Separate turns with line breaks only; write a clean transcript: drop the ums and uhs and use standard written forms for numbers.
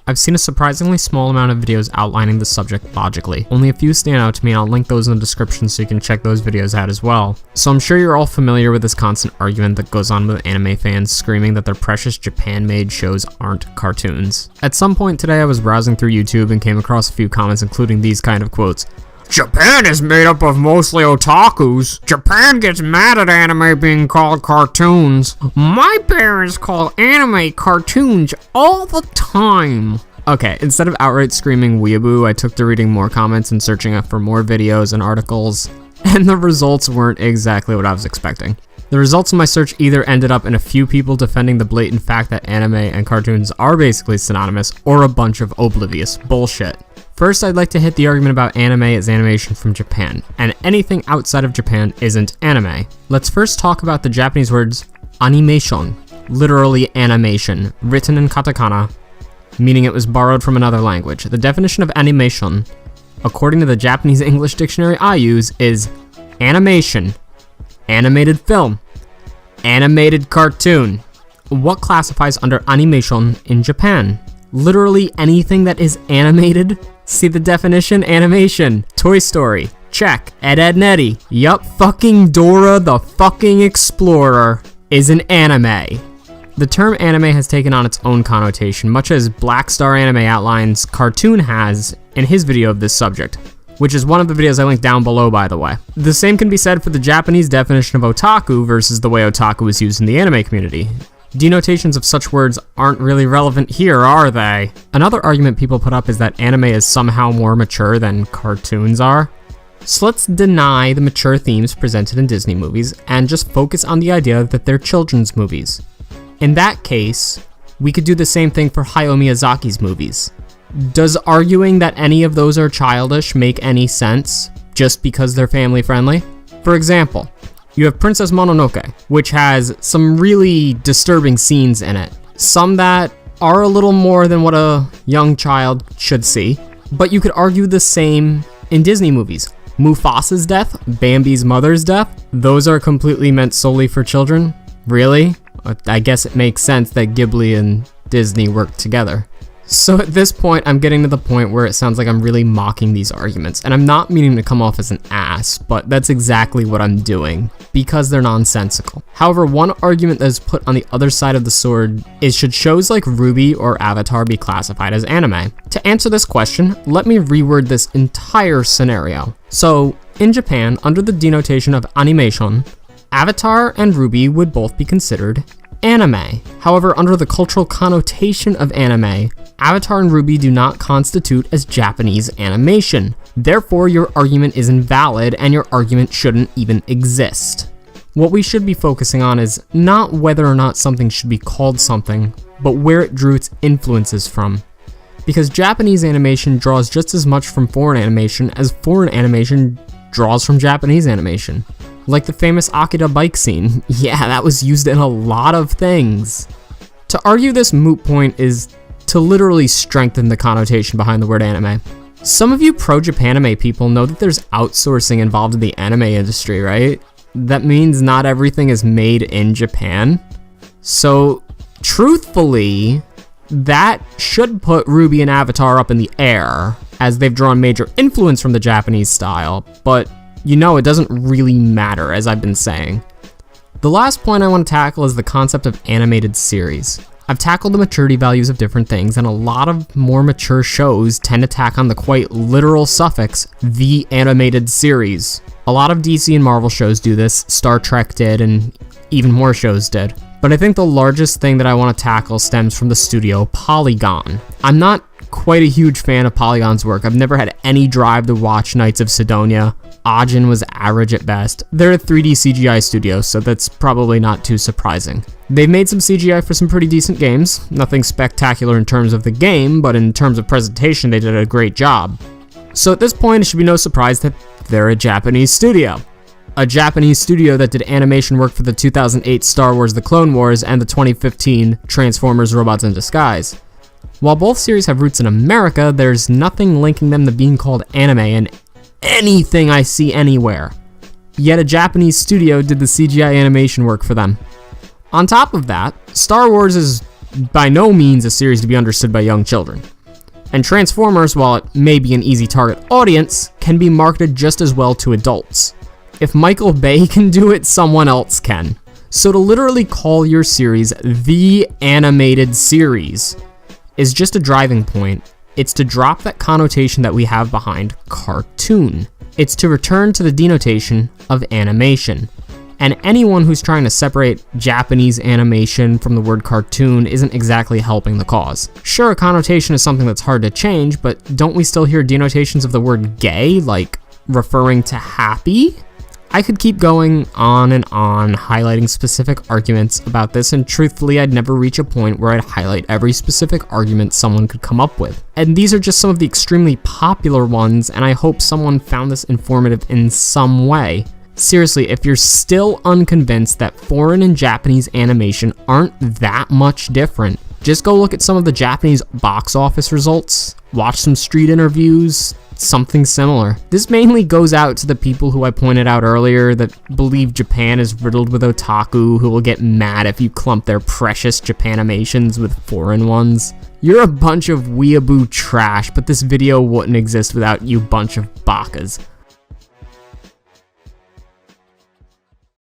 I've seen a surprisingly small amount of videos outlining the subject logically. Only a few stand out to me, and I'll link those in the description so you can check those videos out as well. So I'm sure you're all familiar with this constant argument that goes on with anime fans screaming that their precious Japan-made shows aren't cartoons. At some point today I was browsing through YouTube and came across a few comments including these kind of quotes. Japan is made up of mostly otakus. Japan gets mad at anime being called cartoons. My parents call anime cartoons all the time. Okay, instead of outright screaming weeaboo, I took to reading more comments and searching for more videos and articles, and the results weren't exactly what I was expecting. The results of my search either ended up in a few people defending the blatant fact that anime and cartoons are basically synonymous, or a bunch of oblivious bullshit. First, I'd like to hit the argument about anime as animation from Japan, and anything outside of Japan isn't anime. Let's first talk about the Japanese words animation, literally animation, written in katakana, meaning it was borrowed from another language. The definition of animation, according to the Japanese English dictionary I use, is animation, animated film, animated cartoon. What classifies under animation in Japan? Literally anything that is animated. See the definition? Animation. Toy Story. Check. Ed, Edd n Eddy. Yup, fucking Dora the fucking Explorer is an anime. The term anime has taken on its own connotation, much as Black Star Anime outlines Cartoon has in his video of this subject, which is one of the videos I linked down below, by the way. The same can be said for the Japanese definition of otaku versus the way otaku is used in the anime community. Denotations of such words aren't really relevant here, are they? Another argument people put up is that anime is somehow more mature than cartoons are. So let's deny the mature themes presented in Disney movies and just focus on the idea that they're children's movies. In that case, we could do the same thing for Hayao Miyazaki's movies. Does arguing that any of those are childish make any sense just because they're family friendly? For example, you have Princess Mononoke, which has some really disturbing scenes in it. Some that are a little more than what a young child should see, but you could argue the same in Disney movies. Mufasa's death, Bambi's mother's death, those are completely meant solely for children? Really? I guess it makes sense that Ghibli and Disney work together. So at this point, I'm getting to the point where it sounds like I'm really mocking these arguments, and I'm not meaning to come off as an ass, but that's exactly what I'm doing, because they're nonsensical. However, one argument that is put on the other side of the sword is, should shows like Ruby or Avatar be classified as anime? To answer this question, let me reword this entire scenario. So, in Japan, under the denotation of animation, Avatar and Ruby would both be considered anime. However, under the cultural connotation of anime, Avatar and Ruby do not constitute as Japanese animation. Therefore, your argument is invalid and your argument shouldn't even exist. What we should be focusing on is not whether or not something should be called something, but where it drew its influences from. Because Japanese animation draws just as much from foreign animation as foreign animation draws from Japanese animation. Like the famous Akira bike scene. Yeah, that was used in a lot of things. To argue this moot point is to literally strengthen the connotation behind the word anime. Some of you pro-Japanime people know that there's outsourcing involved in the anime industry, right? That means not everything is made in Japan. So, truthfully, that should put Ruby and Avatar up in the air, as they've drawn major influence from the Japanese style, but you know, it doesn't really matter, as I've been saying. The last point I want to tackle is the concept of animated series. I've tackled the maturity values of different things, and a lot of more mature shows tend to tack on the quite literal suffix, the animated series. A lot of DC and Marvel shows do this, Star Trek did, and even more shows did. But I think the largest thing that I want to tackle stems from the studio Polygon. I'm not quite a huge fan of Polygon's work. I've never had any drive to watch Knights of Sidonia. Ajin was average at best. They're a 3D CGI studio, so that's probably not too surprising. They've made some CGI for some pretty decent games. Nothing spectacular in terms of the game, but in terms of presentation, they did a great job. So at this point, it should be no surprise that they're a Japanese studio. A Japanese studio that did animation work for the 2008 Star Wars The Clone Wars and the 2015 Transformers Robots in Disguise. While both series have roots in America, there's nothing linking them to being called anime in anything I see anywhere. Yet a Japanese studio did the CGI animation work for them. On top of that, Star Wars is by no means a series to be understood by young children. And Transformers, while it may be an easy target audience, can be marketed just as well to adults. If Michael Bay can do it, someone else can. So to literally call your series the animated series is just a driving point. It's to drop that connotation that we have behind cartoon. It's to return to the denotation of animation. And anyone who's trying to separate Japanese animation from the word cartoon isn't exactly helping the cause. Sure, a connotation is something that's hard to change, but don't we still hear denotations of the word gay, like referring to happy? I could keep going on and on, highlighting specific arguments about this, and truthfully, I'd never reach a point where I'd highlight every specific argument someone could come up with. And these are just some of the extremely popular ones, and I hope someone found this informative in some way. Seriously, if you're still unconvinced that foreign and Japanese animation aren't that much different, just go look at some of the Japanese box office results, watch some street interviews, something similar. This mainly goes out to the people who I pointed out earlier that believe Japan is riddled with otaku who will get mad if you clump their precious Japanimations with foreign ones. You're a bunch of weeaboo trash, but this video wouldn't exist without you bunch of bakas.